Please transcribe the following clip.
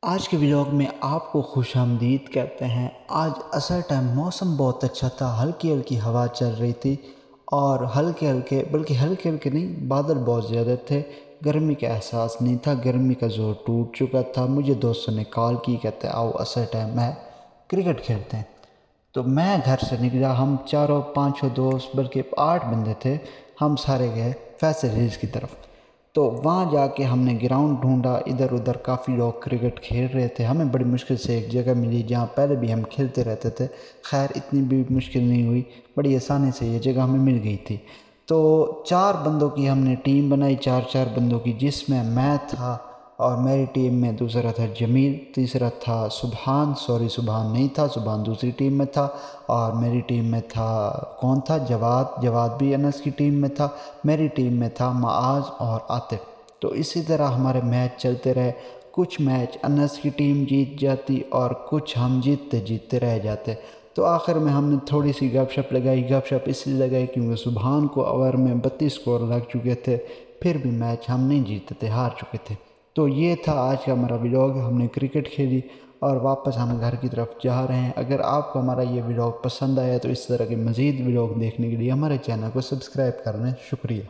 آج کے ولاگ میں آپ کو خوش آمدید کہتے ہیں۔ آج عصر ٹائم موسم بہت اچھا تھا، ہلکی ہلکی ہوا چل رہی تھی اور ہلکے ہلکے نہیں، بادل بہت زیادہ تھے۔ گرمی کا احساس نہیں تھا، گرمی کا زور ٹوٹ چکا تھا۔ مجھے دوستوں نے کال کی، کہتے آؤ عصر ٹائم ہے کرکٹ کھیلتے ہیں۔ تو میں گھر سے نکلا، ہم چاروں پانچوں دوست بلکہ 8 بندے تھے، ہم سارے گئے فیصل ہلز کی طرف۔ تو وہاں جا کے ہم نے گراؤنڈ ڈھونڈا، ادھر ادھر کافی لوگ کرکٹ کھیل رہے تھے۔ ہمیں بڑی مشکل سے ایک جگہ ملی جہاں پہلے بھی ہم کھیلتے رہتے تھے، خیر اتنی بھی مشکل نہیں ہوئی، بڑی آسانی سے یہ جگہ ہمیں مل گئی تھی۔ تو 4 بندوں کی ہم نے ٹیم بنائی، 4 بندوں کی، جس میں تھا اور میری ٹیم میں دوسرا تھا جمیل، تیسرا تھا سبحان نہیں تھا، سبحان دوسری ٹیم میں تھا، اور میری ٹیم میں تھا کون تھا، جواد بھی انس کی ٹیم میں تھا، میری ٹیم میں تھا معاذ اور عاطف۔ تو اسی طرح ہمارے میچ چلتے رہے، کچھ میچ انس کی ٹیم جیت جاتی اور کچھ ہم جیتتے رہ جاتے۔ تو آخر میں ہم نے تھوڑی سی گپ شپ لگائی، گپ شپ اس لیے لگائی کیونکہ سبحان کو اوور میں 32 سکور لگ چکے تھے، پھر بھی میچ ہم نہیں جیتے تھے، ہار چکے تھے۔ تو یہ تھا آج کا ہمارا ولاگ، ہم نے کرکٹ کھیلی اور واپس ہم گھر کی طرف جا رہے ہیں۔ اگر آپ کو ہمارا یہ ولاگ پسند آیا تو اس طرح کے مزید ولاگ دیکھنے کے لیے ہمارے چینل کو سبسکرائب کرنا، شکریہ۔